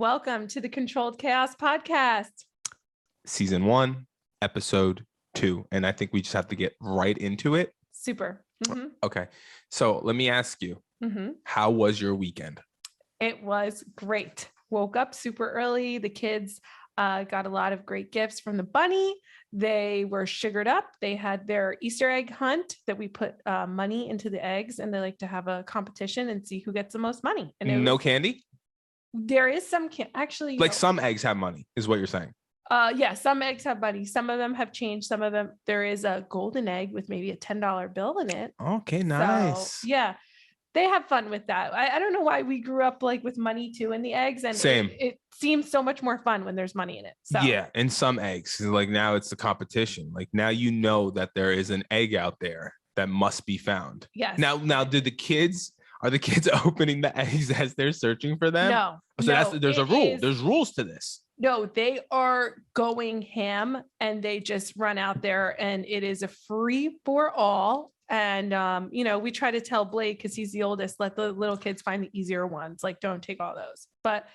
welcome to the Controlled Chaos podcast. Season 1, episode 2. And I think we just have to get right into it. Super. Mm-hmm. Okay. So let me ask you, how was your weekend? It was great. Woke up super early. The kids got a lot of great gifts from the bunny. They were sugared up. They had their Easter egg hunt that we put money into the eggs, and they like to have a competition and see who gets the most money. And no candy? There is some actually. Like some eggs have money is what you're saying. Yeah, some eggs have money. Some of them have changed. Some of them, there is a golden egg with maybe a $10 bill in it. Okay, nice. So, yeah, they have fun with that. I don't know why we grew up like with money too in the eggs, and same. It seems so much more fun when there's money in it. So yeah, and some eggs, like now it's the competition. Like now you know that there is an egg out there that must be found. Yes. Now, are the kids opening the eggs as they're searching for them? No. So there's a rule. There's rules to this. No, they are going ham, and they just run out there, and it is a free for all. And, we try to tell Blake, because he's the oldest, let the little kids find the easier ones. Like, don't take all those. But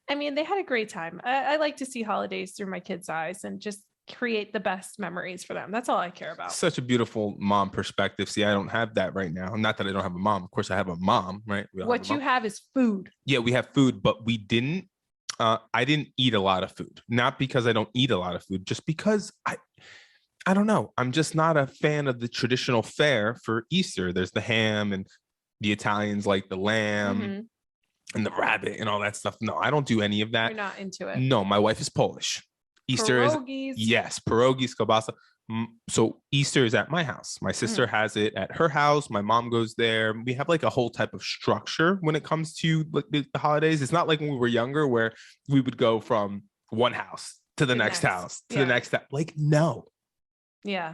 I mean, they had a great time. I like to see holidays through my kids' eyes and just create the best memories for them. That's all I care about. Such a beautiful mom perspective. See, I don't have that right now. Not that I don't have a mom. Of course, I have a mom, right? What you have is food. Yeah, we have food, but we didn't. I didn't eat a lot of food. Not because I don't eat a lot of food, just because I don't know. I'm just not a fan of the traditional fare for Easter. There's the ham, and the Italians like the lamb and the rabbit and all that stuff. No, I don't do any of that. You're not into it. No, my wife is Polish. Easter pierogies. Yes, pierogies, kielbasa. So Easter is at my house. My sister has it at her house. My mom goes there. We have like a whole type of structure when it comes to like the holidays. It's not like when we were younger where we would go from one house to the next house to the next. Like, no. Yeah.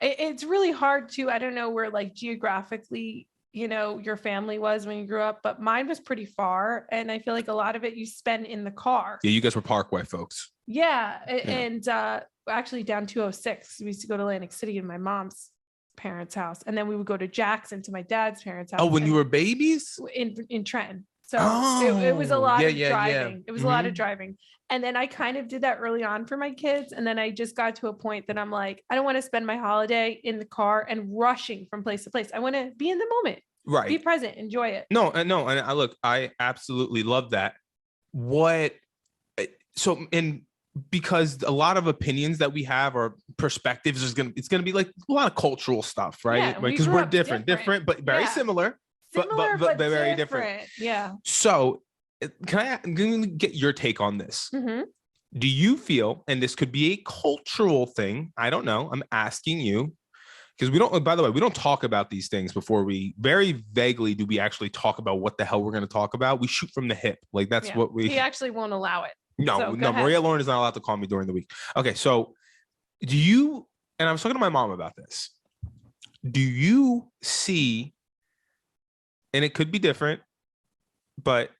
It's really hard to, I don't know where like geographically, your family was when you grew up, but mine was pretty far. And I feel like a lot of it you spend in the car. Yeah, you guys were Parkway folks. Yeah. And actually down 206, we used to go to Atlantic City in my mom's parents' house. And then we would go to Jackson to my dad's parents' house. Oh, when you were babies? In Trenton. So it was a lot of driving. It was a lot of driving. And then I kind of did that early on for my kids. And then I just got to a point that I'm like, I don't want to spend my holiday in the car and rushing from place to place. I want to be in the moment. Right. Be present. Enjoy it. No. And look, I absolutely love that. Because a lot of opinions that we have or perspectives it's gonna be like a lot of cultural stuff, right? Yeah, because we're different, but very similar. Similar, but very different. Yeah. So I'm going to get your take on this. Do you feel, and this could be a cultural thing, I don't know, I'm asking you, because by the way, we don't talk about these things before very vaguely do we actually talk about what the hell we're going to talk about. We shoot from the hip. Like that's what he actually won't allow it. No, Maria Lauren is not allowed to call me during the week. Okay. So and I was talking to my mom about this. Do you see, and it could be different, but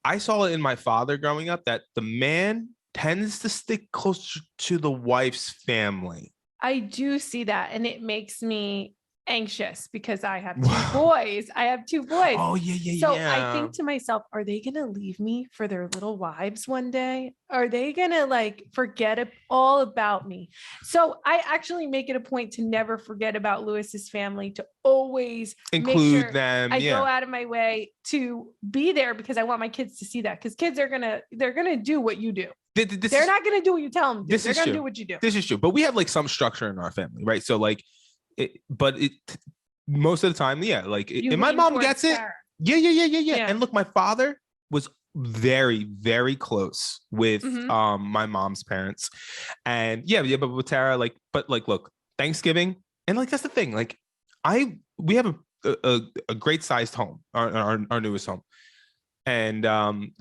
I saw it in my father growing up that the man tends to stick closer to the wife's family. I do see that. And it makes me anxious because I have two boys. Oh, yeah. So I think to myself, are they going to leave me for their little wives one day? Are they going to like forget all about me? So I actually make it a point to never forget about Lewis's family, to always include them. I go out of my way to be there because I want my kids to see that, because kids they're going to do what you do. They're not going to do what you tell them to do. They're going to do what you do. This is true. But we have like some structure in our family, right? So like, most of the time, and my mom gets it. Yeah. And look, my father was very, very close with my mom's parents, and but with Tara, look, Thanksgiving, and like that's the thing. Like, we have a great sized home, our newest home, and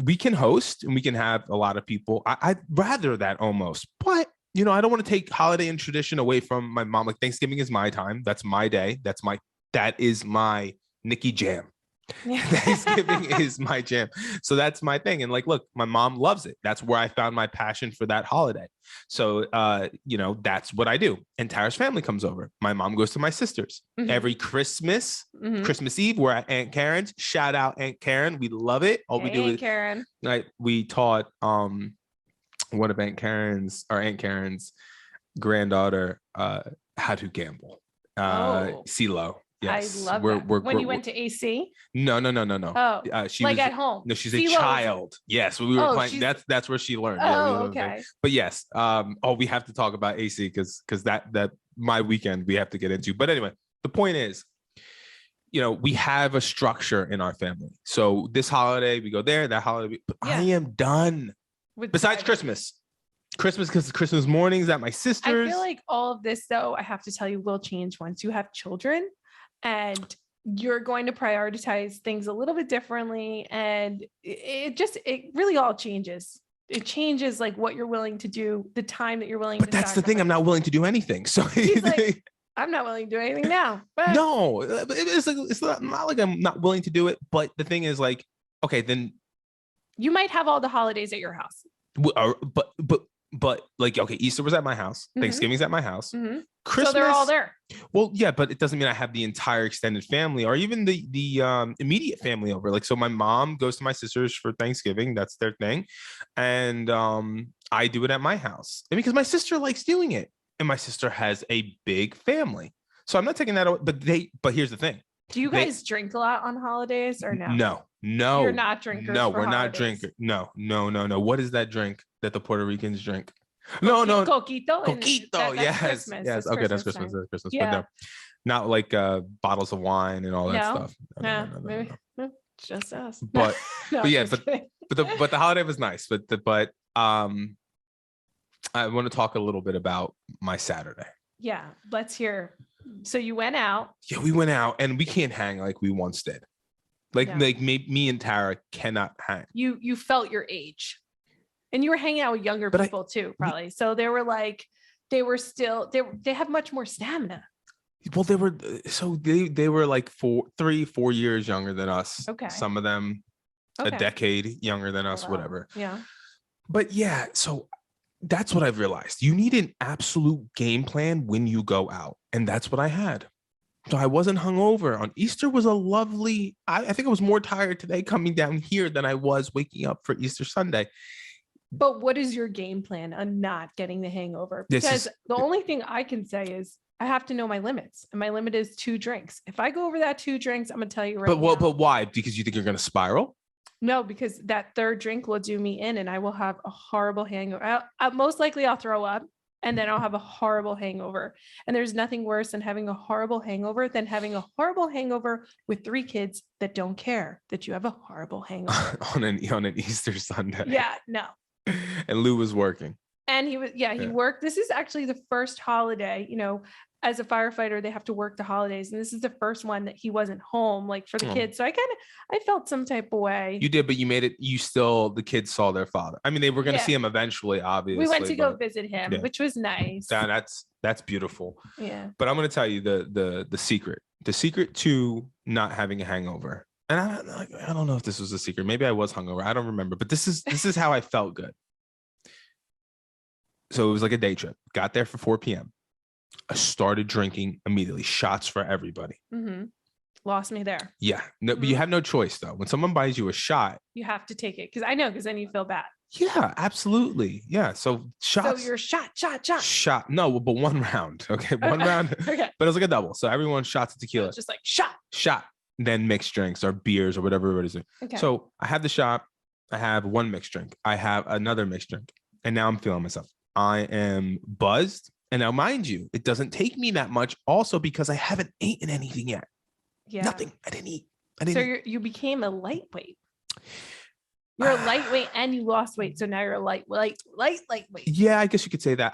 we can host and we can have a lot of people. I'd rather that almost, but. I don't want to take holiday and tradition away from my mom. Like Thanksgiving is my time. That's my day. That is my Nikki Jam. Thanksgiving is my jam. So that's my thing. And like, look, my mom loves it. That's where I found my passion for that holiday. So, that's what I do. And Tara's family comes over. My mom goes to my sister's every Christmas, Christmas Eve. We're at Aunt Karen's. Shout out Aunt Karen. We love it. All we do is Karen. Like we taught one of Aunt Karen's granddaughter how to gamble. CeeLo. Yes. I love that. When you went to AC? No. Oh, she like was at home. No, she's a child. Yes, when we were playing. That's where she learned. Okay. But yes, we have to talk about AC because that my weekend we have to get into. But anyway, the point is, we have a structure in our family. So this holiday we go there, that holiday. But I am done. Besides Christmas. Christmas, because Christmas mornings at my sister's. I feel like all of this, though, I have to tell you, will change once you have children, and you're going to prioritize things a little bit differently. And it really all changes. It changes like what you're willing to do, the time that you're willing to. But that's the thing. I'm not willing to do anything. So he's like, I'm not willing to do anything now. But no, it's not like I'm not willing to do it. But the thing is, like, okay, then you might have all the holidays at your house. But like, okay, Easter was at my house. Thanksgiving's at my house. Christmas, so they're all there. Well, yeah, but it doesn't mean I have the entire extended family or even the immediate family over. Like, so my mom goes to my sister's for Thanksgiving. That's their thing. And I do it at my house. And because my sister likes doing it. And my sister has a big family. So I'm not taking that away. But here's the thing. Do you guys drink a lot on holidays or no? No. You're not drinkers. No, we're not drinkers. No. What is that drink that the Puerto Ricans drink? No. Coquito. Yes. Christmas. Yes. Okay, that's Christmas. That's Christmas. Yeah. But no, not like bottles of wine and all that stuff. No. Just us. But but the holiday was nice. But I want to talk a little bit about my Saturday. Yeah, let's hear. So you went out. Yeah, we went out, and we can't hang like we once did. Like me and Tara cannot hang. You felt your age, and you were hanging out with younger people too, probably. So they have much more stamina. Well, they were like 3-4 years younger than us. Okay. Some of them a decade younger than us, whatever. Yeah. But yeah, so that's what I've realized. You need an absolute game plan when you go out. And that's what I had. So I wasn't hungover. On Easter was a lovely, I think I was more tired today coming down here than I was waking up for Easter Sunday. But what is your game plan on not getting the hangover? Because the only thing I can say is I have to know my limits. And my limit is 2 drinks. If I go over that 2 drinks, I'm going to tell you right now. But why? Because you think you're going to spiral? No, because that 3rd drink will do me in and I will have a horrible hangover. Most likely I'll throw up and then I'll have a horrible hangover. And there's nothing worse than having a horrible hangover than having a horrible hangover with 3 kids that don't care that you have a horrible hangover. on an Easter Sunday. Yeah, no. And Lou was working. And he worked. This is actually the first holiday, as a firefighter, they have to work the holidays. And this is the first one that he wasn't home, like for the kids. So I felt some type of way. You did, but you made it, the kids saw their father. I mean, they were going to see him eventually, obviously. We went to go visit him, which was nice. That's beautiful. Yeah. But I'm going to tell you the secret to not having a hangover. And I don't know if this was a secret. Maybe I was hungover. I don't remember, but this is how I felt good. So it was like a day trip. Got there for 4 p.m. I started drinking immediately. Shots for everybody. Lost me there. Yeah. No, but you have no choice though. When someone buys you a shot, you have to take it. Because then you feel bad. Yeah, absolutely. Yeah. So shots. So you're shot. No, but 1 round. Okay. 1 round. Okay. But it was like a double. So everyone shots of tequila. Just like shot. Then mixed drinks or beers or whatever everybody's doing. Okay. So I have the shot. I have 1 mixed drink. I have another mixed drink. And now I'm feeling myself. I am buzzed. And now, mind you, it doesn't take me that much also because I haven't eaten anything yet. Yeah. Nothing. I didn't eat. So you became a lightweight. You're a lightweight and you lost weight. So now you're a lightweight. Yeah, I guess you could say that.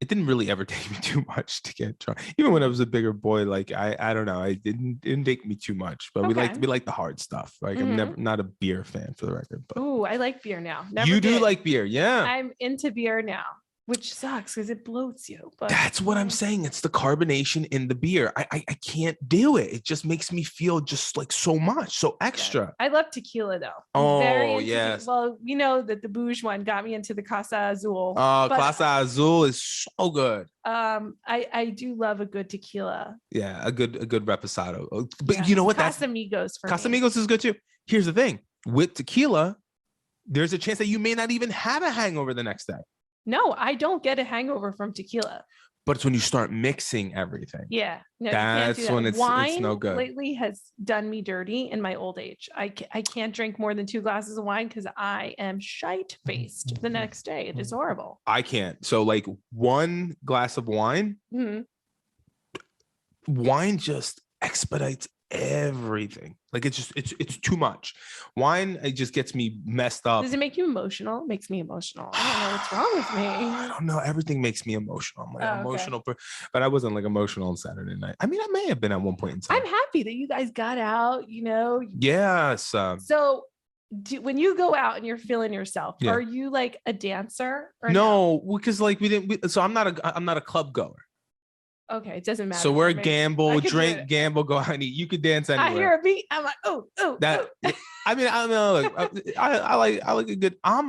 It didn't really ever take me too much to get drunk. Even when I was a bigger boy, like I don't know, it didn't take me too much. But we like the hard stuff. Like I'm not a beer fan for the record. But I like beer now. You do like beer, yeah. I'm into beer now. which sucks because it bloats you. But that's what I'm saying. It's the carbonation in the beer. I can't do it. It just makes me feel just like so much, so extra. I love tequila though. Oh yes. Well, you know that the Bouge one got me into the Casa Azul. Casa Azul is so good. I do love a good tequila. Yeah, a good reposado. But you know what? Casamigos for me. Casamigos is good too. Here's the thing. With tequila, there's a chance that you may not even have a hangover the next day. No, I don't get a hangover from tequila. But it's when you start mixing everything. Yeah. No, that's when it's no good. Lately has done me dirty in my old age. I can't drink more than 2 glasses of wine because I am shite-faced the next day. It is horrible. I can't. So like 1 glass of wine, wine just expedites everything. Like it's too much. Wine, it just gets me messed up. Does it make you emotional? It makes me emotional. I don't know what's wrong with me. I don't know. Everything makes me emotional. I'm like emotional, but I wasn't like emotional on Saturday night. I mean, I may have been at one point in time. I'm happy that you guys got out, you know. Yes. So when you go out and you're feeling yourself, are you like a dancer? Or no, because like so I'm not a club goer. Okay, it doesn't matter. So we're gamble, drink, gamble, go out and eat. You could dance anywhere. I hear a beat. I'm like, oh. I mean, I don't know. I like a good. I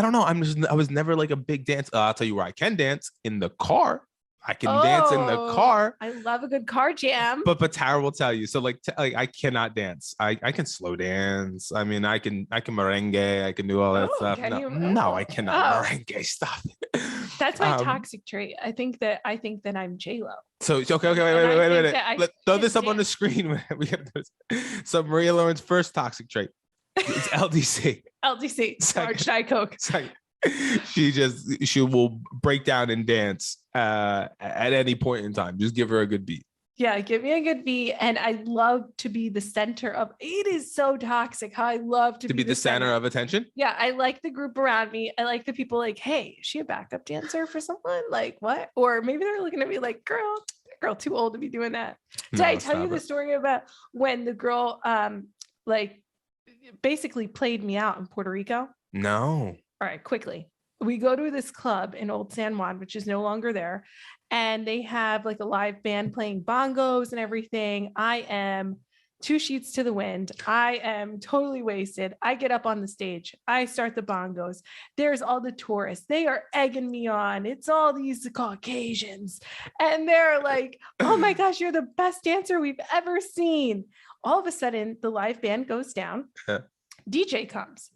don't know. I was never like a big dance. I'll tell you where I can dance in the car. I can dance in the car. I love a good car jam. But Tara will tell you. So like I cannot dance. I can slow dance. I mean, I can merengue. I can do all that stuff. No, I cannot merengue. Stop it. That's my toxic trait. I think that I'm J-Lo. So okay, wait. Throw this up on the screen. We got this. So Maria Lauren's first toxic trait. It's LDC. LDC. Large Diet Coke. She will break down and dance at any point in time. Just give her a good beat. Yeah, give me a good beat. And I love to be the center of it. Is so toxic how I love to be the center of attention. Yeah, I like the group around me. I like the people like, hey, is she a backup dancer for someone? Like what? Or maybe they're looking at me like, girl too old to be doing that. Did I tell you the story about when the girl like basically played me out in Puerto Rico? No. All right, quickly. We go to this club in Old San Juan, which is no longer there. And they have like a live band playing bongos and everything. I am 2 sheets to the wind. I am totally wasted. I get up on the stage. I start the bongos. There's all the tourists. They are egging me on. It's all these Caucasians. And they're like, oh my gosh, you're the best dancer we've ever seen. All of a sudden, the live band goes down. DJ comes.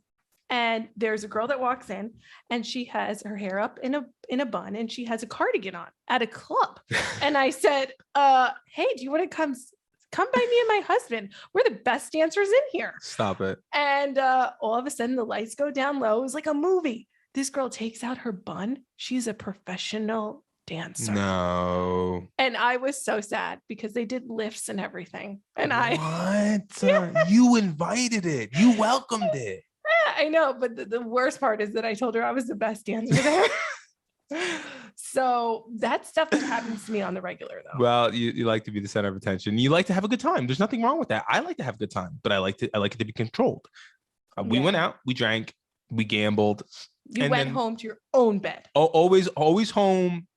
And there's a girl that walks in and she has her hair up in a bun and she has a cardigan on at a club. And I said, hey, do you want to come by me and my husband? We're the best dancers in here. Stop it. And all of a sudden the lights go down low. It was like a movie. This girl takes out her bun. She's a professional dancer. No. And I was so sad because they did lifts and everything. And What? You invited it. You welcomed it. I know, but the worst part is that I told her I was the best dancer there. So that's stuff that happens to me on the regular, though. Well, you like to be the center of attention. You like to have a good time. There's nothing wrong with that. I like to have a good time, but I like it to be controlled. We went out, we drank, we gambled. You went home to your own bed. Always home.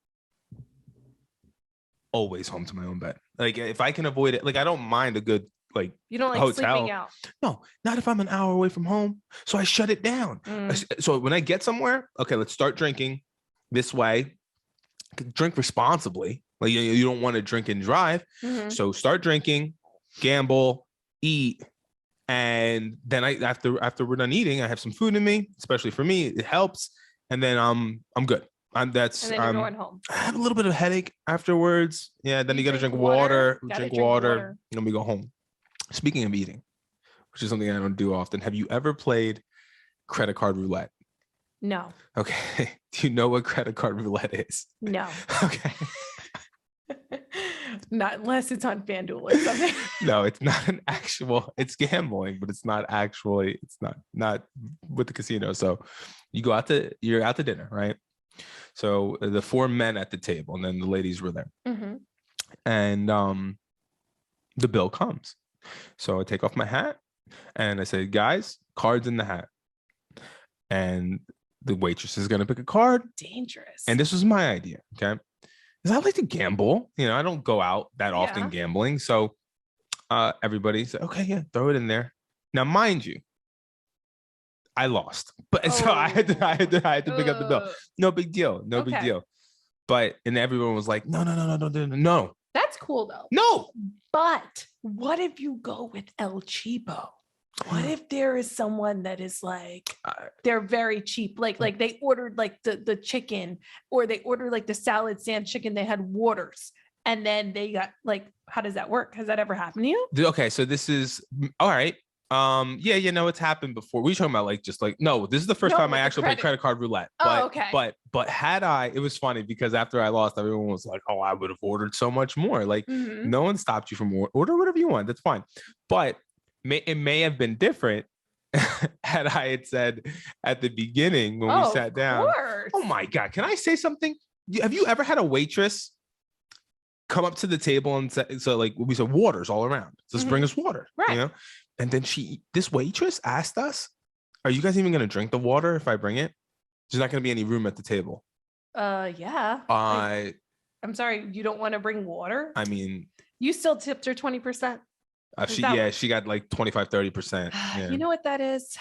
Always home to my own bed. Like if I can avoid it, like I don't mind a good you don't like hotel. Sleeping out. No, not if I'm an hour away from home. So I shut it down. So when I get somewhere, okay, let's start drinking this way. Drink responsibly. Like you don't want to drink and drive. So start drinking, gamble, eat, and then after we're done eating, I have some food in me, especially for me. It helps, and then I'm good. And then you're going home. I have a little bit of headache afterwards. Yeah, then you got to drink water. Drink water, and then we go home. Speaking of eating, which is something I don't do often, have you ever played credit card roulette? No. Okay. Do you know what credit card roulette is? No. Okay. Not unless it's on FanDuel or something. No, it's not it's gambling, but it's not actually, it's not with the casino. So you're out to dinner, right? So the 4 men at the table and then the ladies were there. And the bill comes. So I take off my hat and I say, guys, cards in the hat. And the waitress is going to pick a card. Dangerous. And this was my idea. Okay. Because I like to gamble. I don't go out that often gambling. So everybody said, okay, yeah, throw it in there. Now, mind you, I lost, but so I had to pick up the bill. No big deal. No big deal. But and everyone was like, no. That's cool though. No. But what if you go with El Cheapo? What if there is someone that is like they're very cheap, like they ordered like the chicken, or they ordered like the salad sand chicken, they had waters, and then they got like, how does that work? Has that ever happened to you? Okay, so this is all right. It's happened before. We talking about no, this is the first time I actually played credit card roulette. But had it was funny because after I lost, everyone was like, oh, I would have ordered so much more. Like no one stopped you from order whatever you want. That's fine. But it may have been different had I had said at the beginning when we sat down. Oh my God. Can I say something? Have you ever had a waitress come up to the table and say, so like we said, waters all around. Just bring us water. Right. And then this waitress asked us, are you guys even going to drink the water if I bring it? There's not going to be any room at the table. Yeah. I'm sorry. You don't want to bring water? I mean, you still tipped her 20%. She got like 25-30%. Yeah. You know what that is?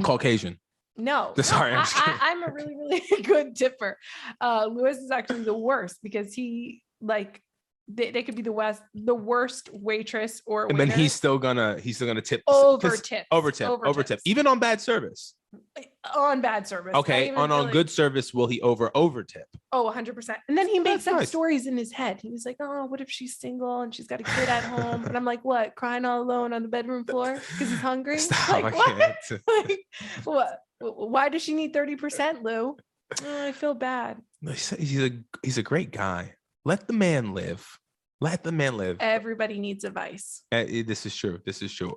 Caucasian. No, sorry. I'm a really, really good tipper. Lewis is actually the worst because he like they could be the worst waitress or waiter. And then he's still gonna tip over tip even on bad service. On bad service. Okay, on good service, will he over tip? Oh, 100%. And then he makes up stories in his head. He was like, oh, what if she's single and she's got a kid at home? And I'm like, what? Crying all alone on the bedroom floor because he's hungry? Stop, like, what? Like, what? Why does she need 30%, Lou? Oh, I feel bad. He's a great guy. Let the man live. Everybody needs a vice. This is true.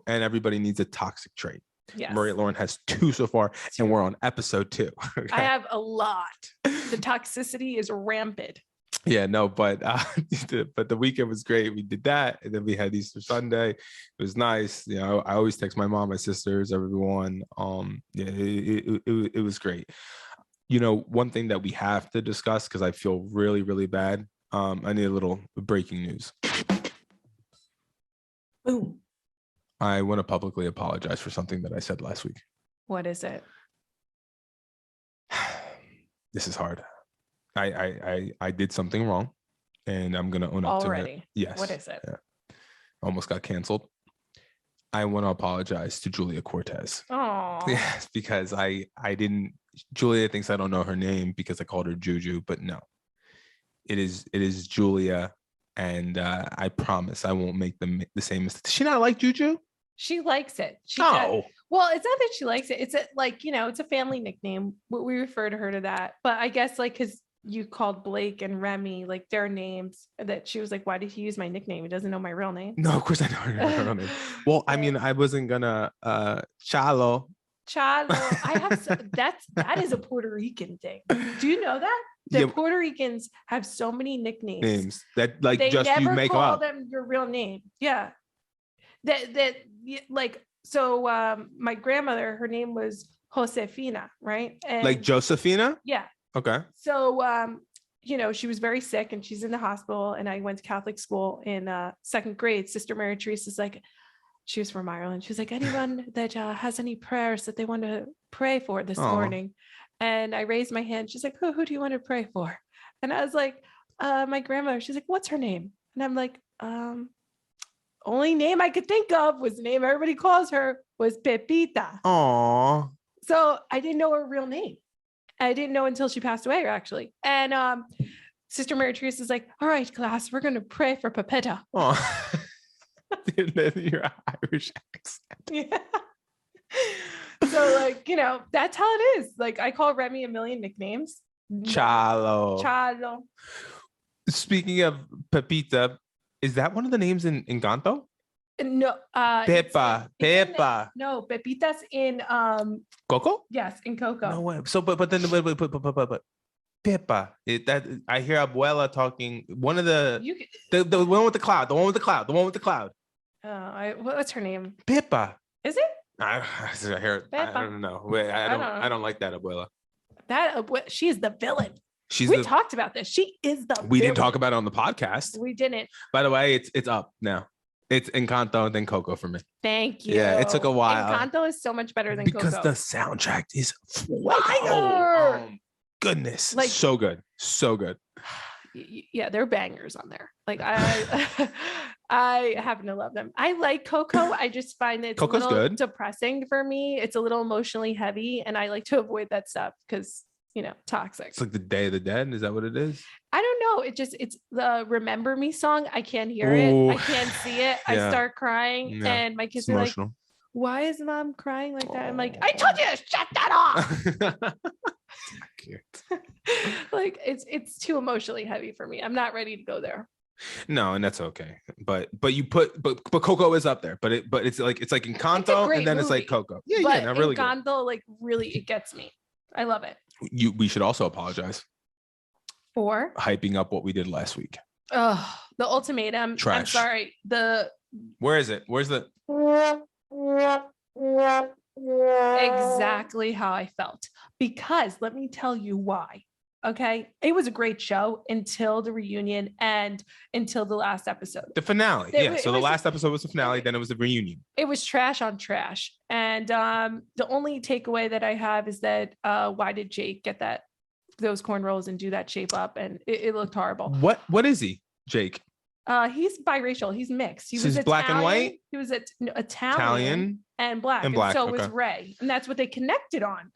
And everybody needs a toxic trait. Yes. Maria Lauren has 2 so far, and we're on episode 2. Okay? I have a lot. The toxicity is rampant. Yeah, no, but the weekend was great. We did that, and then we had Easter Sunday. It was nice. I always text my mom, my sisters, everyone. It was great. One thing that we have to discuss because I feel really, really bad. I need a little breaking news. Boom. I want to publicly apologize for something that I said last week. What is it? This is hard. I did something wrong, and I'm gonna own up to it. Yes. What is it? Yeah. Almost got canceled. I want to apologize to Julia Cortez. Oh. Yes, because I didn't. Julia thinks I don't know her name because I called her Juju, but no. It is Julia, and I promise I won't make the same mistake. Does she not like Juju? She likes it. Well, it's not that she likes it. It's it's a family nickname. We refer to her to that. But I guess because you called Blake and Remy like their names, that she was like, why did he use my nickname? He doesn't know my real name. No, of course I know her real name. Well, I mean, I wasn't gonna Chalo. That is a Puerto Rican thing. Do you know that? Puerto Ricans have so many nicknames that like they just you make call up them your real name. Yeah. My grandmother, her name was Josefina, right? And like Josephina? Yeah. Okay. So she was very sick and she's in the hospital, and I went to Catholic school in 2nd grade. Sister Mary Teresa's like, she was from Ireland. She was like, anyone that has any prayers that they want to pray for this morning. And I raised my hand. She's like, who do you want to pray for? And I was like, my grandmother. She's like, what's her name? And I'm like, only name I could think of was the name everybody calls her was Pepita. Aww. So I didn't know her real name. I didn't know until she passed away, actually. And Sister Mary Teresa is like, all right, class, we're going to pray for Pepita. Oh, your Irish accent. Yeah. So that's how it is. Like I call Remy a million nicknames. Chalo. Speaking of Pepita, is that one of the names in Encanto? No. Pepa. No, Pepita's in Coco? Yes, in Coco. No way. So but then but Pepa. That I hear Abuela talking. One of the one with the cloud. The one with the cloud. What's her name? Pepa. Is it? I hear. I don't know. I don't like that abuela. She's the villain. We talked about this. She is the We didn't talk about it on the podcast. We didn't. By the way, it's up now. It's Encanto and then Coco for me. Thank you. Yeah, it took a while. Encanto is so much better than Coco. Because the soundtrack is fire. Oh, goodness. Like, so good. So good. Yeah, they're bangers on there. Like I happen to love them. I like Coco. I just find it's Coco's a little good. Depressing for me. It's a little emotionally heavy, and I like to avoid that stuff because toxic. It's like the Day of the Dead. Is that what it is? I don't know. It's the Remember Me song. I can't hear it. I can't see it. I start crying, and my kids are emotional. Like, "Why is mom crying like that?" I'm like, "I told you to shut that off." Like it's too emotionally heavy for me. I'm not ready to go there. No, and that's okay. But Coco is up there. But it's like Encanto, and then movie. It's like Coco. Yeah, not really Encanto, good. like really, it gets me. I love it. We should also apologize for hyping up what we did last week. Oh, the ultimatum. Trash. I'm sorry. Where is it? Where's the exactly how I felt, because let me tell you why. Okay, it was a great show until the reunion and until the last episode, the finale. So the last episode was the finale, then it was the reunion. It was trash on trash, and the only takeaway that I have is that why did Jake get those cornrows and do that shape up, and it looked horrible. What is he, Jake? He's biracial. He's mixed. He was Italian, black and white. He was Italian and black. And so was Ray, and that's what they connected on.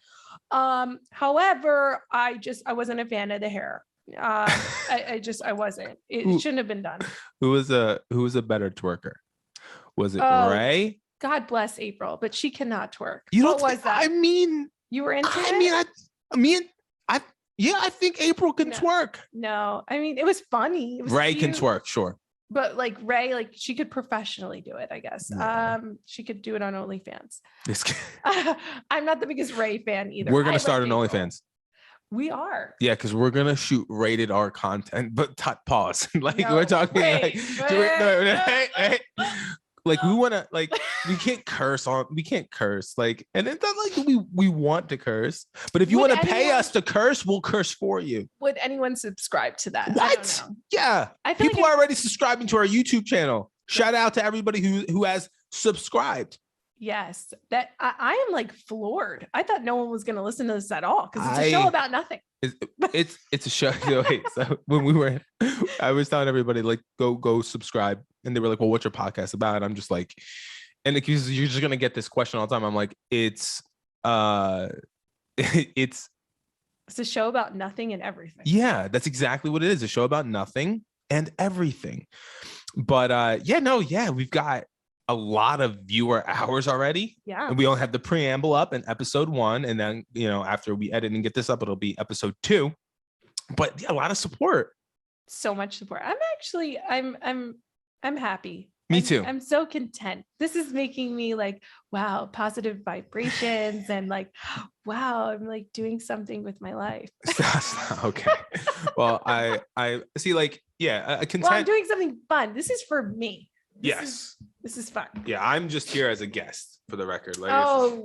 However, I wasn't a fan of the hair. I wasn't. It shouldn't have been done. Who was a better twerker? Was it Ray? God bless April, but she cannot twerk. What was that? I mean, you were into it? I think April can twerk. No, I mean, it was funny. It was Ray cute. Can twerk, sure. But like Ray, like she could professionally do it, I guess. Yeah. She could do it on OnlyFans. I'm not the biggest Ray fan either. We're gonna start an OnlyFans. We are. Yeah, because we're gonna shoot rated R content, but pause. We're talking hey. Like we want to, like, we can't curse, like, and it's not like we want to curse, but if you want to pay us to curse, we'll curse for you. Would anyone subscribe to that? What? I don't know. Yeah, people are already subscribing to our YouTube channel. Shout out to everybody who has subscribed. Yes, that I am like floored. I thought no one was going to listen to this at all because it's a show about nothing. It's a show. So when I was telling everybody like go subscribe, and they were like, "Well, what's your podcast about?" And I'm just like, and because you're just gonna get this question all the time. I'm like, it's a show about nothing and everything. Yeah, that's exactly what it is. A show about nothing and everything. But we've got a lot of viewer hours already. Yeah. And we only have the preamble up in episode 1. And then, after we edit and get this up, it'll be episode 2. But yeah, a lot of support. So much support. I'm happy. Me too. I'm so content. This is making me like, wow, positive vibrations and like, wow, I'm like doing something with my life. Okay. Well, I see, like, content. Well, I'm doing something fun. This is for me. This is fun. Yeah, I'm just here as a guest, for the record. Like,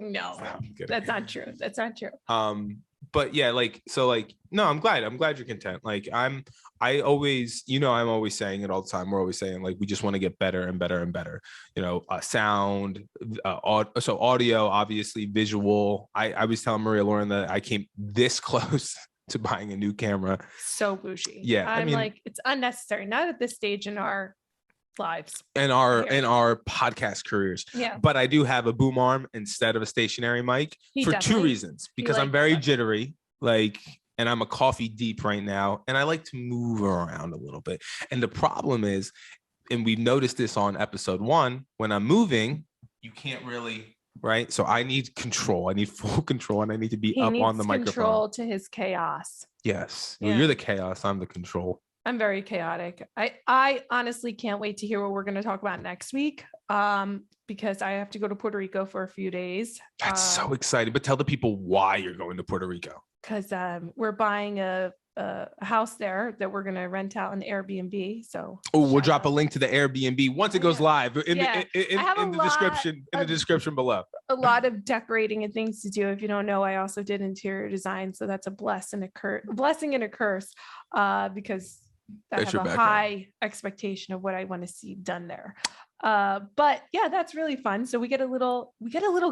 no, that's not true. That's not true. But yeah, no, I'm glad you're content. Like I always, I'm always saying it all the time. We're always saying like, we just want to get better and better and better, sound, so audio, obviously visual. I was telling Maria Lauren that I came this close to buying a new camera. So bougie. Yeah. I'm like, it's unnecessary. Not at this stage in our lives and our podcast careers. Yeah. But I do have a boom arm instead of a stationary mic for 2 reasons. Because I'm very jittery, and I'm a coffee deep right now, and I like to move around a little bit. And the problem is, and we've noticed this on episode 1, when I'm moving, you can't really, right? So I need control. I need full control, and I need to be up on the microphone. Control to his chaos. Yes. Yeah. Well, you're the chaos. I'm the control. I'm very chaotic. I honestly can't wait to hear what we're going to talk about next week. Because I have to go to Puerto Rico for a few days. That's so exciting. But tell the people why you're going to Puerto Rico. Because we're buying a house there that we're going to rent out an Airbnb. So we'll drop a link to the Airbnb once it goes live in the description below. A lot of decorating and things to do. If you don't know, I also did interior design. So that's a blessing and a curse, because I have a high expectation of what I want to see done there. But yeah, that's really fun. So we get a little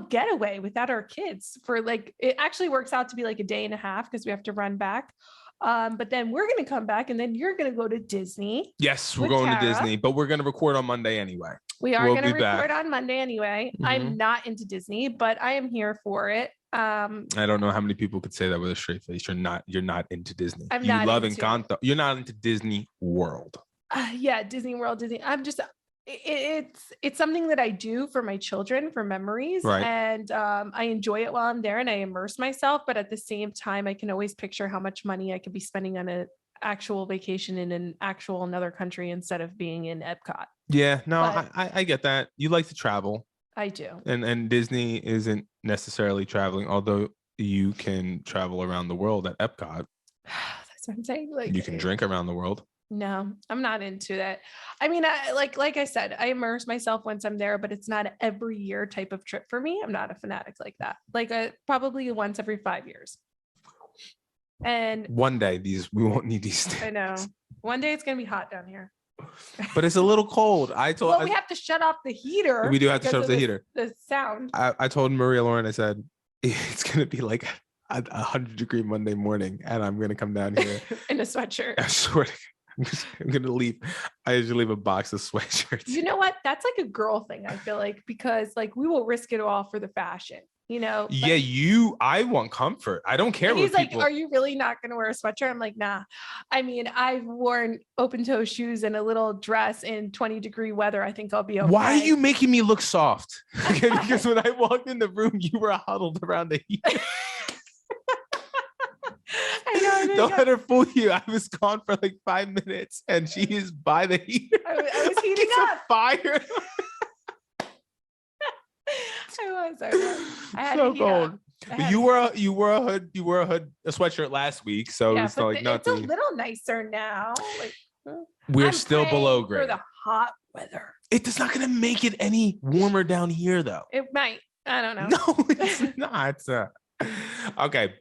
getaway without our kids for it actually works out to be like a day and a half because we have to run back. But then we're going to come back and then you're going to go to Disney. Yes, we're going to Disney, but we're going to record on Monday anyway. We are going to record on Monday anyway. Mm-hmm. I'm not into Disney, but I am here for it. I don't know how many people could say that with a straight face. You're not into Disney. I'm not love Encanto. You're not into Disney World. Yeah, Disney World, Disney. I'm just it's something that I do for my children for memories. Right. And I enjoy it while I'm there and I immerse myself. But at the same time, I can always picture how much money I could be spending on an actual vacation in another country instead of being in Epcot. Yeah, no, I get that. You like to travel. I do. And Disney isn't necessarily traveling, although you can travel around the world at Epcot. That's what I'm saying. You can drink around the world. No, I'm not into that. I mean, like I said, I immerse myself once I'm there, but it's not an every year type of trip for me. I'm not a fanatic like that. Probably once every 5 years. And one day we won't need these things. I know. One day it's gonna be hot down here. But it's a little cold. We have to shut off the heater. We do have to shut off the heater. The sound. I told Maria Lauren, I said, it's gonna be like 100-degree Monday morning, and I'm gonna come down here in a sweatshirt. I swear to God. I'm gonna leave. I usually leave a box of sweatshirts. You know what? That's like a girl thing, I feel like, because we will risk it all for the fashion, you know? Yeah, I want comfort. I don't care. He's like, are you really not gonna wear a sweatshirt? I'm like, nah. I mean, I've worn open-toe shoes and a little dress in 20-degree weather. I think I'll be okay. Why are you making me look soft? Okay, because when I walked in the room, you were huddled around the heater. Don't let her fool you. I was gone for like 5 minutes and she is by the heater. I was heating up. Fire. I had so cold. You wore a hood, a sweatshirt last week, so yeah, it's like it's a little nicer now. We're still below grade for the hot weather. It's not gonna make it any warmer down here, though. It might. I don't know. No, it's not. Okay.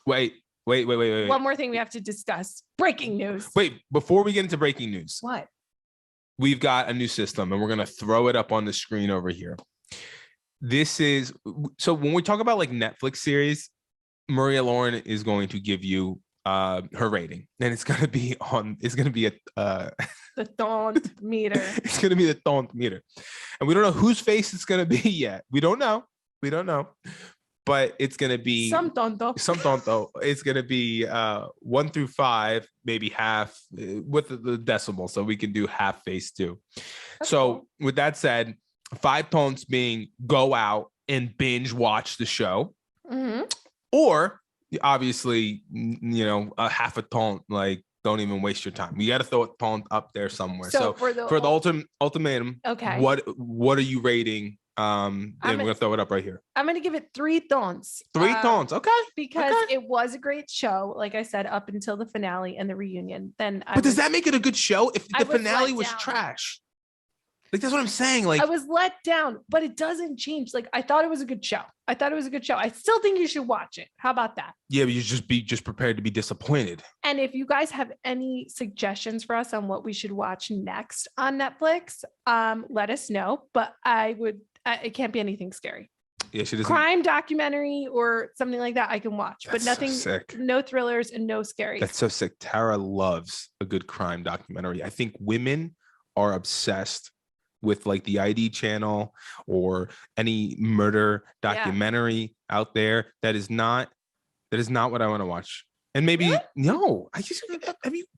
Wait. One more thing we have to discuss. Breaking news. Wait, before we get into breaking news. What? We've got a new system and we're going to throw it up on the screen over here. So when we talk about like Netflix series, Maria Lauren is going to give you her rating, and it's going to be the Tont-O-Meter. It's going to be the Tont-O-Meter. And we don't know whose face it's going to be yet. We don't know. But it's going to be some tonto. It's going to be 1 through 5, maybe half with the decimal. So we can do half face too. That's cool. With that said, 5 tonts being go out and binge watch the show. Mm-hmm. Or obviously, a half a tont, like don't even waste your time. You got to throw a tont up there somewhere. So for the ultimatum, okay. What are you rating? And we're gonna throw it up right here. I'm gonna give it 3 tonts. 3 tonts, okay. Because it was a great show, like I said, up until the finale and the reunion. Does that make it a good show if the finale was trash? Like that's what I'm saying. Like I was let down, but it doesn't change. Like I thought it was a good show. I still think you should watch it. How about that? Yeah, but you just be prepared to be disappointed. And if you guys have any suggestions for us on what we should watch next on Netflix, let us know. But it can't be anything scary. Yeah, she doesn't. Crime documentary or something like that I can watch, but nothing, so no thrillers and no scary. That's so sick. Tara loves a good crime documentary. I think women are obsessed with like the ID channel or any murder documentary out there. That is not what I want to watch. And maybe no,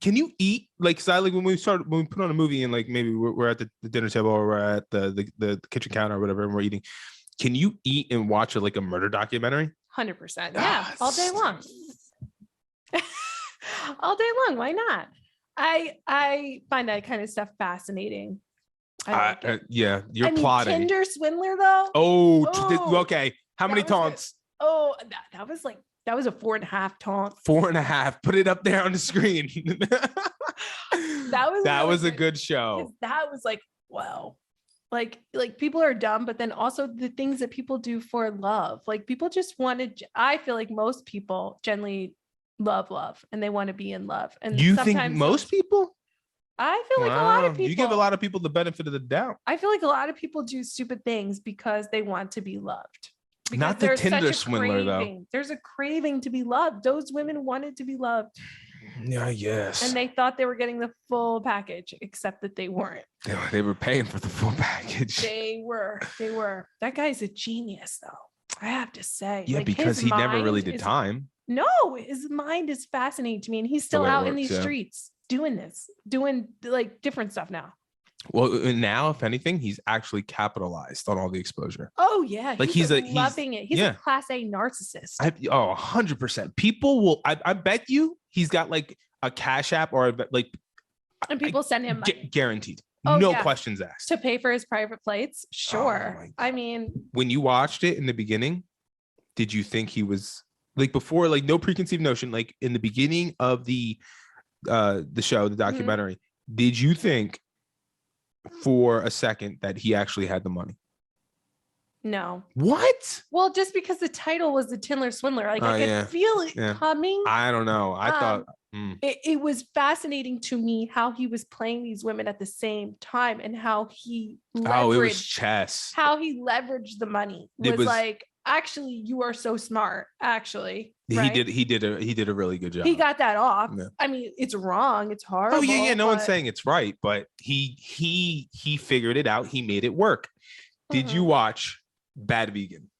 can you eat like, cause I like when we put on a movie and like maybe we're at the dinner table or we're at the kitchen counter or whatever and we're eating. Can you eat and watch a murder documentary? 100%. Yeah, all day long. All day long. Why not? I find that kind of stuff fascinating. Yeah, you're plotting. Tinder swindler though. Okay. How many taunts? That was like That was a 4.5 taunt. 4.5. Put it up there on the screen. That was a good show. That was like, wow. Like people are dumb, but then also the things that people do for love. Like people just wanted, I feel like most people generally love and they want to be in love. And you think most people? I feel like a lot of people. You give a lot of people the benefit of the doubt. I feel like a lot of people do stupid things because they want to be loved. Because not the Tinder swindler, though. There's a craving to be loved. Those women wanted to be loved. Yeah, yes. And they thought they were getting the full package, except that they weren't. They were paying for the full package. They were. That guy's a genius, though. I have to say. Yeah, like, because he never really did time. No, his mind is fascinating to me. And he's still out in these streets doing like different stuff now. Well, now, if anything, he's actually capitalized on all the exposure. Oh, yeah. Like he's loving it. He's a class A narcissist. 100%. People will, I bet you he's got like a Cash App or like. And people send him money. Guaranteed. No questions asked. To pay for his private flights? Sure. I mean. When you watched it in the beginning, did you think he was like before, like no preconceived notion, like in the beginning of the show, the documentary, did you think for a second that he actually had the money? No. What? Well, just because the title was the Tinder Swindler, like I could feel it coming. I don't know. I thought it was fascinating to me how he was playing these women at the same time and how he leveraged, it was chess. How he leveraged the money was like, actually, you are so smart. Actually, right? He did a really good job. He got that off. Yeah. I mean, it's wrong. It's horrible. Oh yeah. No one's saying it's right, but he figured it out. He made it work. Did you watch Bad Vegan?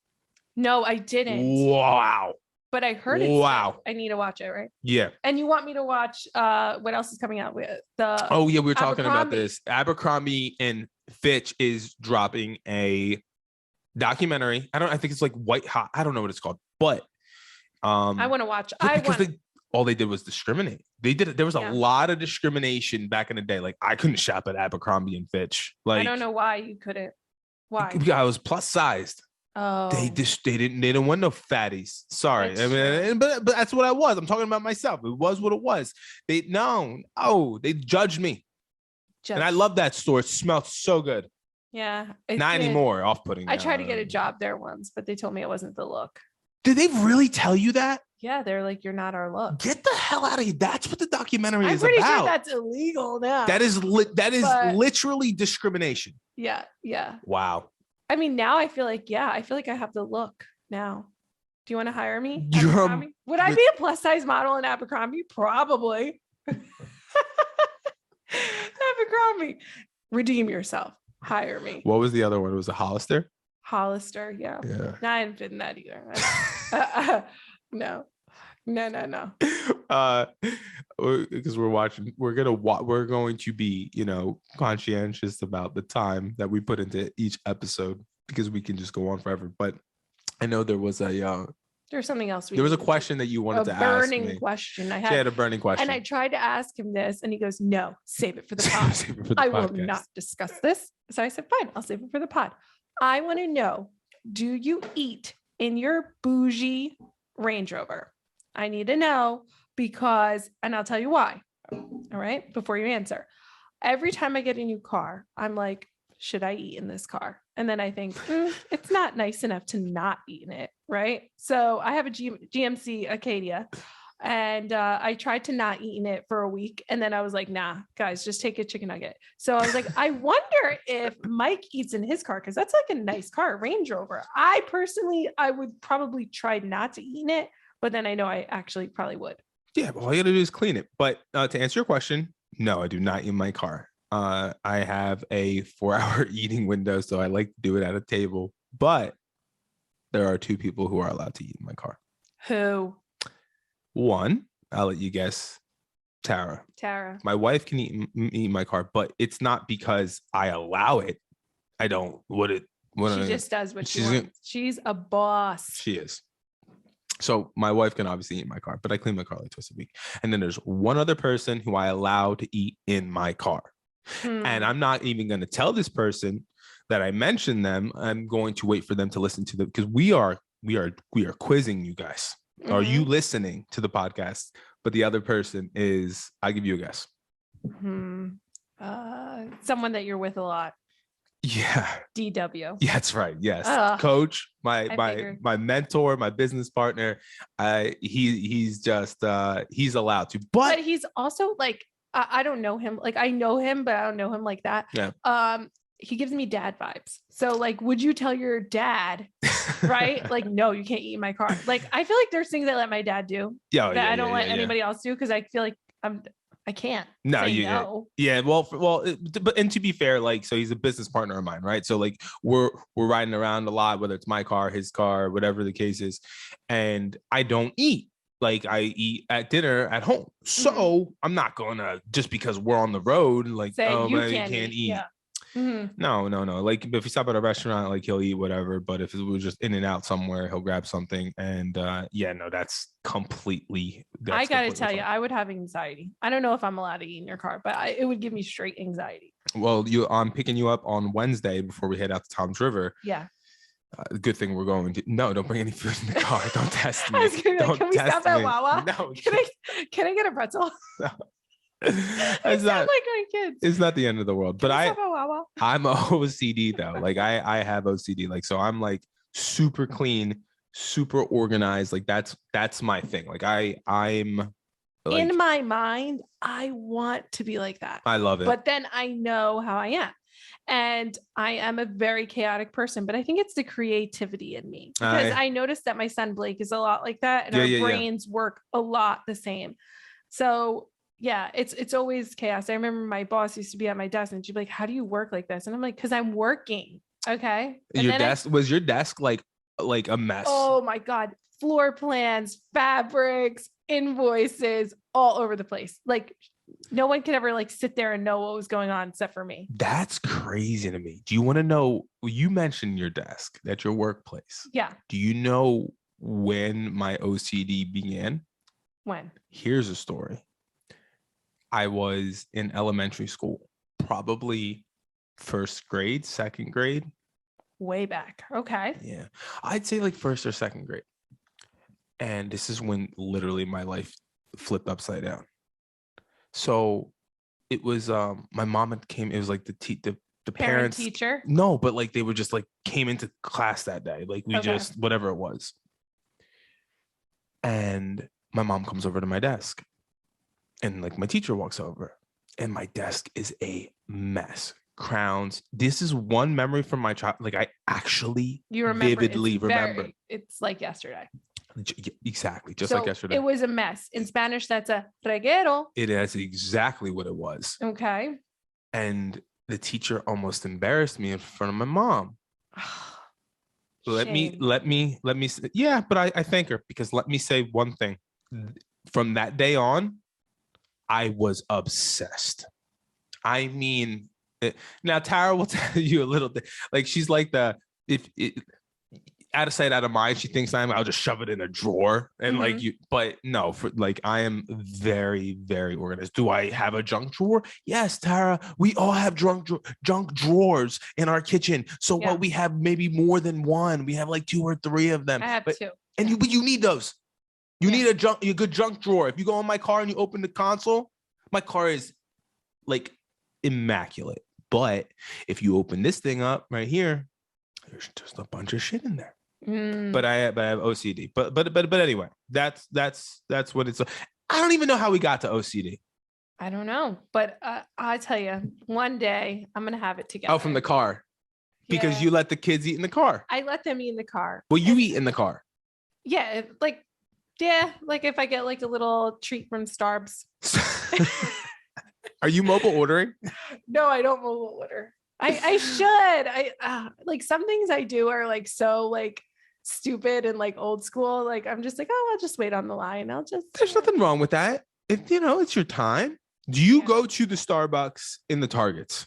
No, I didn't. Wow. But I heard it. Wow. I need to watch it, right? Yeah. And you want me to watch what else is coming out with the we were talking about this. Abercrombie and Fitch is dropping a documentary. I think it's like White Hot. I don't know what it's called, but I want to watch. All they did was discriminate. There was a lot of discrimination back in the day. Like I couldn't shop at Abercrombie and Fitch. Like I don't know why you couldn't. Why? I was plus sized. Oh, they didn't want no fatties. Sorry. But that's what I was. I'm talking about myself. It was what it was. They judged me. And I love that store. It smelled so good. Yeah. Not anymore. Off-putting. I tried to get a job there once, but they told me it wasn't the look. Did they really tell you that? Yeah, they're like, you're not our look. Get the hell out of here. That's what the documentary is about. I'm pretty sure that's illegal now. That is literally discrimination. Yeah. Wow. I mean, now I feel like I have the look now. Do you want to hire me? Would I be a plus size model in Abercrombie? Probably. Abercrombie. Redeem yourself. Hire me. What was the other one? It was a Hollister? Hollister, yeah. No, I didn't fit in that either. No. Because we're going to be, conscientious about the time that we put into each episode because we can just go on forever. But I know there was there's something else. There was a question that you wanted to ask me. A burning question. I had a burning question. And I tried to ask him this and he goes, no, save it for the pod. I will not discuss this. So I said, fine, I'll save it for the pod. I want to know, do you eat in your bougie Range Rover? I need to know because, and I'll tell you why. All right. Before you answer, every time I get a new car, I'm like, should I eat in this car? And then I think it's not nice enough to not eat in it. Right. So I have a GMC Acadia and I tried to not eat in it for a week. And then I was like, nah, guys, just take a chicken nugget. So I was like, I wonder if Mike eats in his car because that's like a nice car, Range Rover. I would probably try not to eat in it. But then I know I actually probably would. Yeah, all you gotta do is clean it. But to answer your question, no, I do not eat in my car. I have a 4-hour eating window, so I like to do it at a table. But there are 2 people who are allowed to eat in my car. Who? One, I'll let you guess. Tara. My wife can eat in my car, but it's not because I allow it. I don't. She just does what she wants. She's a boss. She is. So my wife can obviously eat in my car, but I clean my car like twice a week. And then there's one other person who I allow to eat in my car. And I'm not even going to tell this person that I mentioned them. I'm going to wait for them to listen to them because we are quizzing you guys. Are you listening to the podcast? But the other person is, I'll give you a guess. Someone that you're with a lot. Yeah. DW. Yeah, that's right. Yes. Coach, my mentor, my business partner. He's allowed to, but he's also like, I don't know him. Like I know him, but I don't know him like that. Yeah. He gives me dad vibes. So like, would you tell your dad, right? Like, no, you can't eat in my car. Like, I feel like there's things I let my dad do that I don't let anybody else do. Cause I feel like I can't. No. Yeah. But to be fair, like, so he's a business partner of mine, right? So like we're riding around a lot, whether it's my car, his car, whatever the case is. And I don't eat. Like I eat at dinner at home. So I'm not gonna, just because we're on the road, like, say, oh, you can't eat. Yeah. No. Like if we stop at a restaurant, like he'll eat whatever. But if it was just in and out somewhere, he'll grab something. And that's completely. I gotta tell you, I would have anxiety. I don't know if I'm allowed to eat in your car, but it would give me straight anxiety. Well, I'm picking you up on Wednesday before we head out to Tom's River. Yeah. Good thing we're going to. No, don't bring any food in the car. Don't test me. Can we stop at Wawa? No. Can I get a pretzel? No. It's not like my kids. It's not the end of the world. But I'm OCD though. Like I have OCD. Like, so I'm like super clean, super organized. Like that's my thing. Like I'm like, in my mind, I want to be like that. I love it. But then I know how I am. And I am a very chaotic person, but I think it's the creativity in me, because I noticed that my son Blake is a lot like that, and our brains work a lot the same. So yeah, it's always chaos. I remember my boss used to be at my desk and she'd be like, how do you work like this? And I'm like, because I'm working. Okay. And was your desk like a mess? Oh my God. Floor plans, fabrics, invoices, all over the place. Like no one could ever like sit there and know what was going on except for me. That's crazy to me. Do you want to know? You mentioned your desk at your workplace. Yeah. Do you know when my OCD began? When? Here's a story. I was in elementary school, probably first grade, second grade. Way back. Okay. Yeah. I'd say like first or second grade. And this is when literally my life flipped upside down. So it was my mom had came. It was like the parents, teacher. No, but like they were just like came into class that day. Like we just whatever it was. And my mom comes over to my desk, and like my teacher walks over, and my desk is a mess. Crowns. This is one memory from my child. Like I actually vividly remember. It's like yesterday. Exactly, just like yesterday. It was a mess. In Spanish, that's a reguero. It is exactly what it was. Okay. And the teacher almost embarrassed me in front of my mom. Let me say, yeah, but I thank her, because let me say one thing. From that day on, I was obsessed. I mean, now Tara will tell you a little bit. Like she's like out of sight, out of mind. She thinks I'll just shove it in a drawer and like you, but no, for like I am very, very organized. Do I have a junk drawer? Yes, Tara. We all have junk drawers in our kitchen. So what, we have maybe more than one. We have like 2 or 3 of them. I have 2. And you need those. You need a good junk drawer. If you go in my car and you open the console, my car is like immaculate. But if you open this thing up right here, there's just a bunch of shit in there. But I have OCD. But anyway, that's what it's. I don't even know how we got to OCD. I don't know, but I tell you, one day I'm gonna have it together. Oh, from the car, because you let the kids eat in the car. I let them eat in the car. Well, you eat in the car. Yeah, like if I get like a little treat from Starbucks. Are you mobile ordering? No, I don't mobile order. I should. Like some things I do are like so like stupid and like old school. Like I'm just like, oh, I'll just wait on the line. There's nothing wrong with that. If it's your time. Do you go to the Starbucks in the Targets?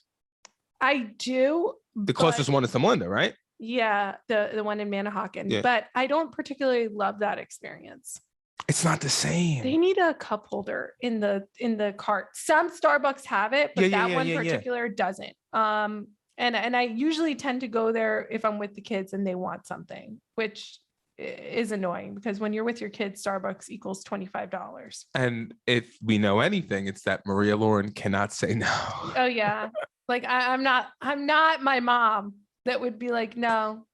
I do. The closest one is to Melinda, right? Yeah, the one in Manahawkin. Yeah. But I don't particularly love that experience. It's not the same. They need a cup holder in the cart. Some Starbucks have it, but that one particular doesn't. And I usually tend to go there if I'm with the kids and they want something, which is annoying because when you're with your kids, Starbucks equals $25. And if we know anything, it's that Maria Lauren cannot say no. Oh yeah. Like I'm not my mom that would be like, no,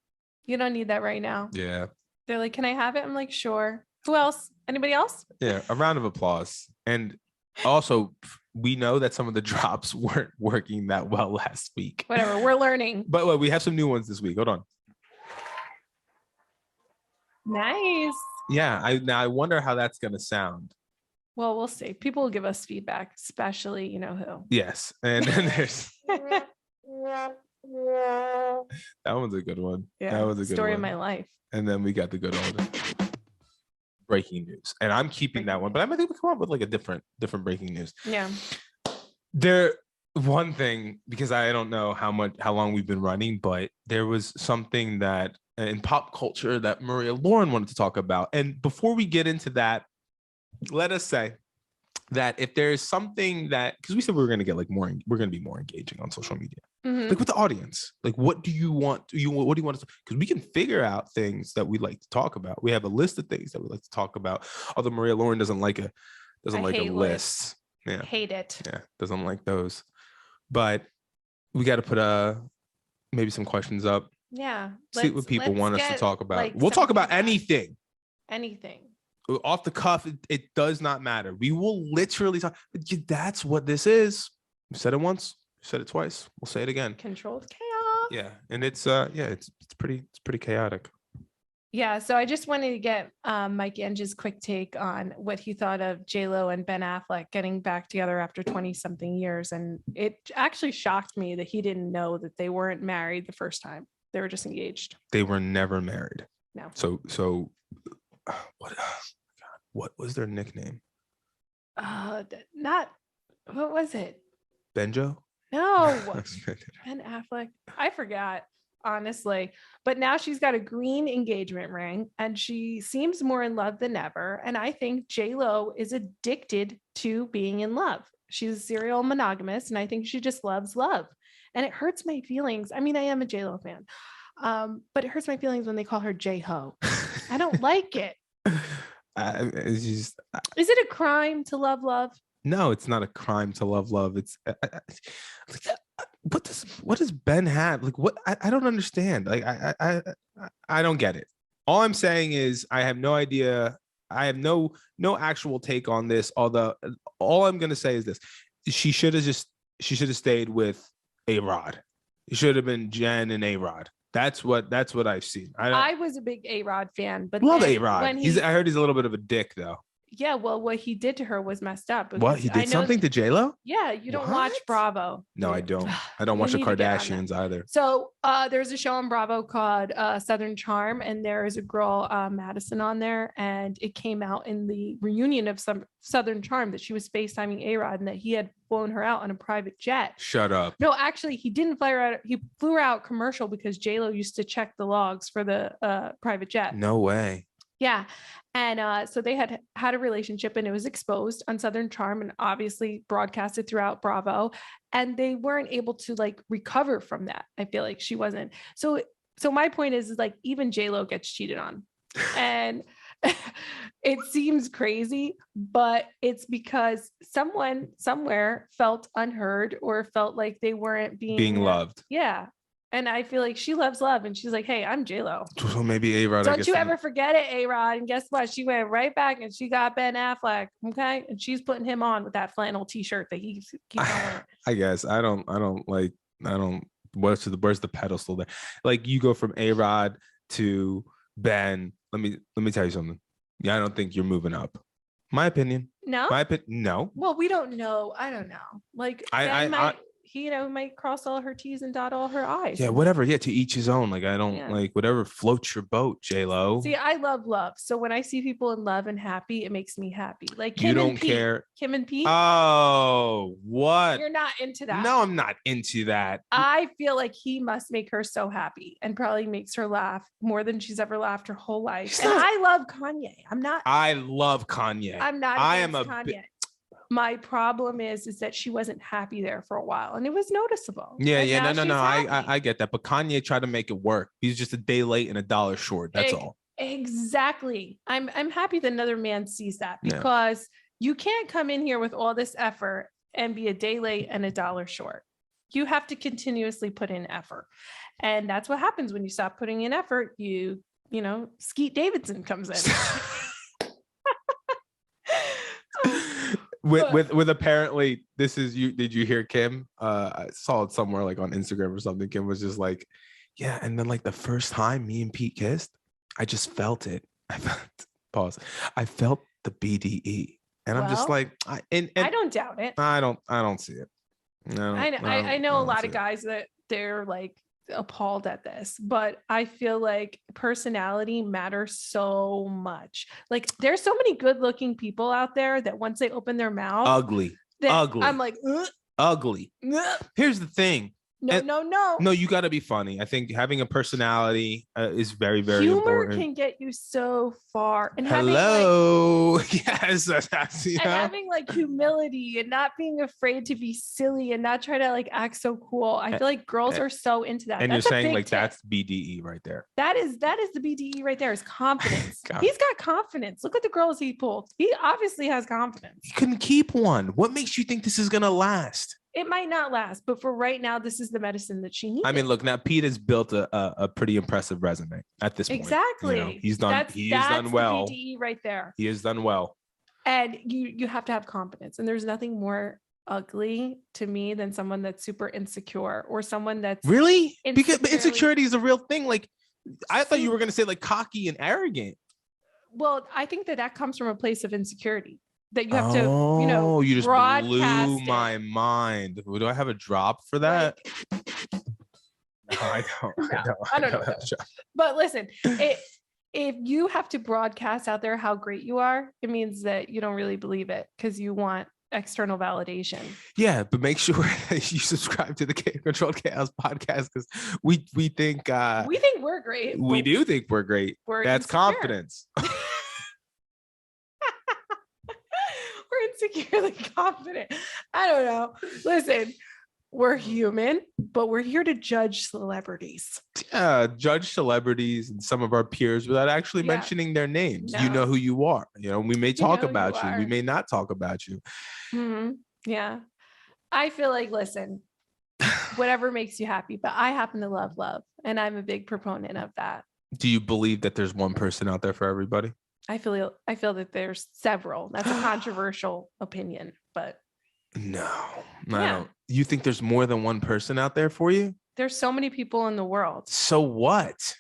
you don't need that right now. Yeah. They're like, can I have it? I'm like, sure. Who else? Anybody else? Yeah. A round of applause. And also, we know that some of the drops weren't working that well last week. Whatever. We're learning. But wait, we have some new ones this week. Hold on. Nice. Yeah. I wonder how that's going to sound. Well, we'll see. People will give us feedback, especially you know who. Yes. And then there's that one's a good one. Yeah. That was a good story one. of my life. And then we got the good old breaking news. And I'm keeping that one, but I think we come up with like a different breaking news. Yeah. One thing, because I don't know how long we've been running, but there was something that in pop culture that Maria Lauren wanted to talk about. And before we get into that, let us say that if there is something that, because we said we were going to get like more, we're going to be more engaging on social media, like with the audience, like what do you want? What do you want to? Because we can figure out things that we like to talk about. We have a list of things that we like to talk about. Although Maria Lauren doesn't like a list. Lists. Yeah, hate it. Yeah, doesn't like those. But we got to put maybe some questions up. Yeah, see what people want us to talk about. Like, we'll talk about anything. Anything. Off the cuff, it does not matter. We will literally talk. That's what this is. We said it once, we said it twice. We'll say it again. Controlled chaos. Yeah, and it's pretty chaotic. Yeah, so I just wanted to get Mike Ange's quick take on what he thought of J-Lo and Ben Affleck getting back together after 20-something years. And it actually shocked me that he didn't know that they weren't married the first time. They were just engaged. They were never married. No. So what was their nickname? What was it? Benjo? No. Ben Affleck. I forgot. Honestly, but now she's got a green engagement ring and she seems more in love than ever. And I think J-Lo is addicted to being in love. She's serial monogamous and I think she just loves love. And it hurts my feelings. I mean, I am a J-Lo fan, but it hurts my feelings when they call her J-Ho. I don't like it. Is it a crime to love love? No, it's not a crime to love love. It's what does Ben have? Like what? I don't understand. Like I don't get it. All I'm saying is I have no idea. I have no actual take on this. Although all I'm gonna say is this: she should have stayed with A-Rod. It should have been Jen and A-Rod. That's what I've seen. I was a big A-Rod fan, but love A-Rod. I heard he's a little bit of a dick though. Yeah, well, what he did to her was messed up. What? He did something to J-Lo? Yeah, you don't watch Bravo. No, I don't. I don't watch the Kardashians either. So there's a show on Bravo called Southern Charm, and there is a girl, Madison, on there, and it came out in the reunion of some Southern Charm that she was FaceTiming A-Rod and that he had flown her out on a private jet. Shut up. No, actually, he didn't fly her out. He flew her out commercial because J-Lo used to check the logs for the private jet. No way. Yeah. And so they had a relationship and it was exposed on Southern Charm and obviously broadcasted throughout Bravo. And they weren't able to like recover from that. I feel like she wasn't. So my point is like even J-Lo gets cheated on. And it seems crazy, but it's because someone somewhere felt unheard or felt like they weren't being loved. Yeah. And I feel like she loves love. And she's like, hey, I'm J-Lo. So maybe A-Rod. Don't you ever forget it, A-Rod. And guess what? She went right back and she got Ben Affleck. Okay. And she's putting him on with that flannel t-shirt that he keeps on. I guess where's the pedestal there? Like you go from A-Rod to Ben. Let me tell you something. Yeah, I don't think you're moving up. My opinion. No? No. Well, we don't know. I don't know. Like he might cross all her T's and dot all her I's. Yeah, whatever. Yeah, to each his own. Like I don't like whatever floats your boat, J-Lo. See, I love love. So when I see people in love and happy, it makes me happy. Like Kim you don't and Pete. care. Kim and Pete. Oh, what? You're not into that. No, I'm not into that. I feel like he must make her so happy and probably makes her laugh more than she's ever laughed her whole life. And I love Kanye. I love Kanye. I'm not. I am Kanye. My problem is that she wasn't happy there for a while and it was noticeable. Yeah. No. I get that. But Kanye tried to make it work. He's just a day late and $1 short. That's all. Exactly. I'm happy that another man sees that, because you can't come in here with all this effort and be a day late and $1 short. You have to continuously put in effort. And that's what happens when you stop putting in effort. You know, Skeet Davidson comes in. with apparently, this is you. Did you hear Kim? I saw it somewhere like on Instagram or something. Kim was just like, yeah. And then like the first time me and Pete kissed, I just felt it. I felt the BDE. And I'm just like, I don't doubt it. I don't see it. No, I know a lot of guys that they're like appalled at this, but I feel like personality matters so much. Like there's so many good looking people out there that once they open their mouth, ugly. I'm like, ugly. Here's the thing. No, you got to be funny. I think having a personality is very, very humor important. Can get you so far. And hello, yes, and having like humility and not being afraid to be silly and not try to like act so cool. I feel like girls are so into that. And that's you're saying like that's BDE right there. That is the BDE right there. Is confidence. He's got confidence. Look at the girls he pulled. He obviously has confidence. He couldn't keep one. What makes you think this is gonna last? It might not last, but for right now, this is the medicine that she needs. I mean, look, now Pete has built a pretty impressive resume at this point. Exactly. You know, he's done well. The BDE right there. He has done well. And you have to have confidence. And there's nothing more ugly to me than someone that's super insecure or someone that's really because insecurity is a real thing. Like I thought you were going to say like cocky and arrogant. Well, I think that comes from a place of insecurity. That you have to, you just blew my mind. Do I have a drop for that? Like, no, I don't. I don't know. But listen, if you have to broadcast out there how great you are, it means that you don't really believe it because you want external validation. Yeah, but make sure that you subscribe to the Controlled Chaos podcast because we think we're great. We do think we're great. That's insecure. Confidence. Insecurely confident. I don't know. Listen, we're human, but we're here to judge celebrities. Yeah, judge celebrities and some of our peers without actually mentioning their names. No. You know who you are. You know, we may talk about you. We may not talk about you. Mm-hmm. Yeah. I feel like, listen, whatever makes you happy, but I happen to love, and I'm a big proponent of that. Do you believe that there's one person out there for everybody? I feel that there's several. That's a controversial opinion, but no, I don't. You think there's more than one person out there for you? There's so many people in the world. So what?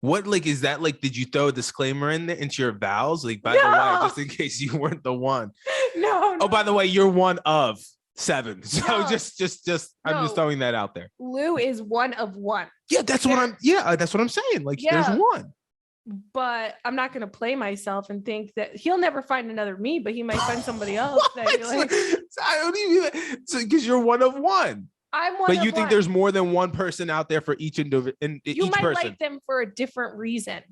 What like is that like? Did you throw a disclaimer in there into your vows? Like by the way, just in case you weren't the one. No. Oh, by the way, you're one of 7. So just I'm just throwing that out there. Lou is one of one. Yeah, that's what I'm saying. Like there's one. But I'm not going to play myself and think that he'll never find another me, but he might find somebody else. That like, I don't even because you're one of one. I'm one. But you think there's more than one person out there for each individual? You might like them for a different reason.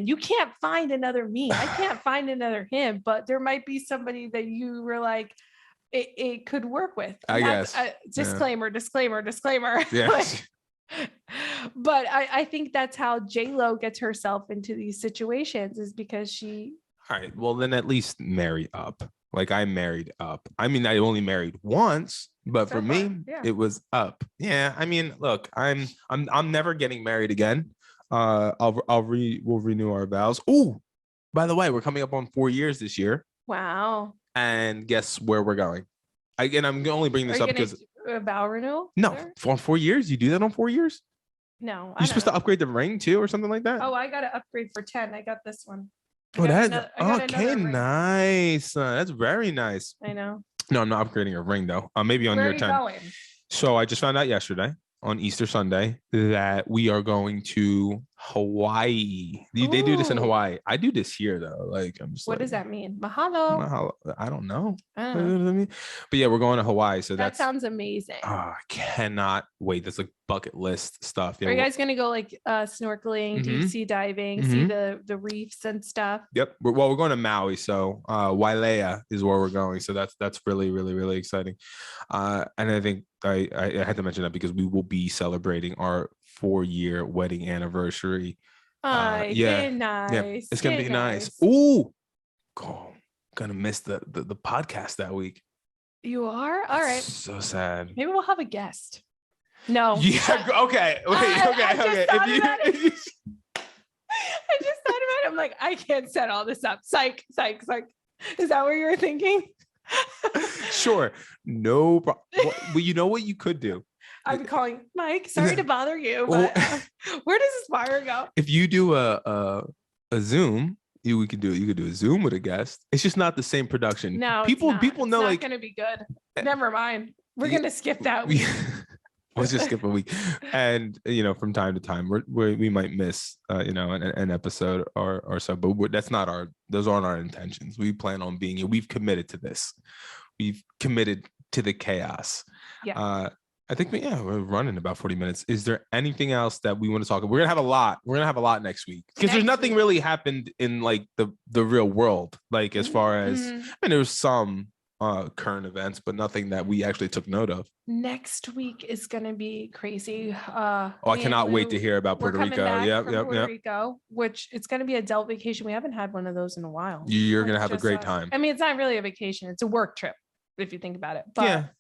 You can't find another me. I can't find another him. But there might be somebody that you were like, it could work with. I guess. Disclaimer. Yes. But I think that's how J-Lo gets herself into these situations is because she. All right. Well, then at least marry up. Like I married up. I mean, I only married once, but for me, it was up. Yeah. I mean, look, I'm never getting married again. We'll renew our vows. Oh, by the way, we're coming up on 4 years this year. Wow. And guess where we're going? Again, I'm only bringing this up because a vow renewal? No, on 4 years. You do that on 4 years? No. You're supposed to upgrade the ring too, or something like that. Oh, I got to upgrade for 10. I got this one. Okay, nice. That's very nice. I know. No, I'm not upgrading a ring though. Maybe on your 10. Going? So I just found out yesterday on Easter Sunday that we are going to Hawaii. They do this in Hawaii. I do this here though. Like I'm just. What does that mean? Mahalo. I don't know. But yeah, we're going to Hawaii. So that sounds amazing. I cannot wait. That's like bucket list stuff. Yeah, are you guys gonna go like snorkeling, deep sea diving, see the reefs and stuff? Yep. We're going to Maui. So Wailea is where we're going. So that's really, really, really exciting. And I think I had to mention that because we will be celebrating our 4-year wedding anniversary Nice. It's gonna be nice. Ooh, gonna miss the podcast that week. You are? All right. So sad. Maybe we'll have a guest. No. Yeah. Okay. Wait. Okay. I just thought about it. I'm like, I can't set all this up. Psych. Is that what you were thinking? Sure. No problem. Well, you know what you could do? I'm calling Mike. Sorry to bother you, but where does this wire go? If you do a Zoom, you could do a Zoom with a guest. It's just not the same production. No, people know it's not like gonna be good. Never mind. We're gonna skip that week. Let's just skip a week. And from time to time we might miss an episode or so, but those aren't our intentions. We plan on being here. We've committed to this. We've committed to the chaos. Yeah. I think we're running about 40 minutes. Is there anything else that we want to talk about? We're gonna have a lot. We're gonna have a lot next week because there's nothing really happened in like the real world. Like as far as there was some current events, but nothing that we actually took note of. Next week is gonna be crazy. I cannot wait to hear about Puerto Rico. Puerto Rico, which it's gonna be a adult vacation. We haven't had one of those in a while. You're gonna have a great time. I mean, it's not really a vacation; it's a work trip, if you think about it. But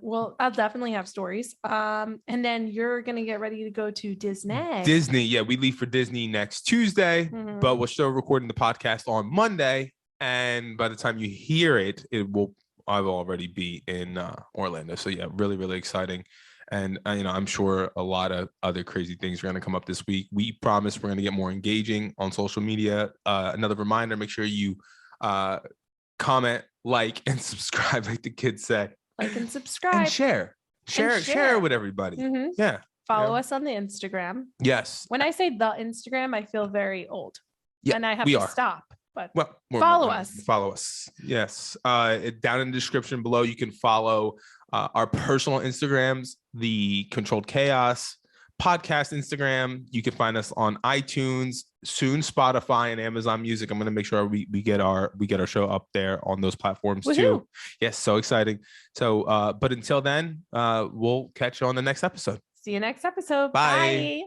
well, I'll definitely have stories. And then you're gonna get ready to go to Disney. Yeah, we leave for Disney next Tuesday, but we're still recording the podcast on Monday. And by the time you hear it, I will already be in Orlando. So yeah, really, really exciting. And I'm sure a lot of other crazy things are going to come up this week. We promise we're going to get more engaging on social media. Another reminder: make sure you comment, like, and subscribe, like the kids say. Like and subscribe. And share with everybody. Yeah. Follow us on the Instagram. Yes. When I say the Instagram, I feel very old. Yeah, and I have to stop. But follow us. Yes. Down in the description below, you can follow our personal Instagrams, the Controlled Chaos podcast Instagram. You can find us on iTunes, soon Spotify and Amazon Music. I'm going to make sure we get our show up there on those platforms too. Yes, so exciting. So, but until then, we'll catch you on the next episode. See you next episode. Bye.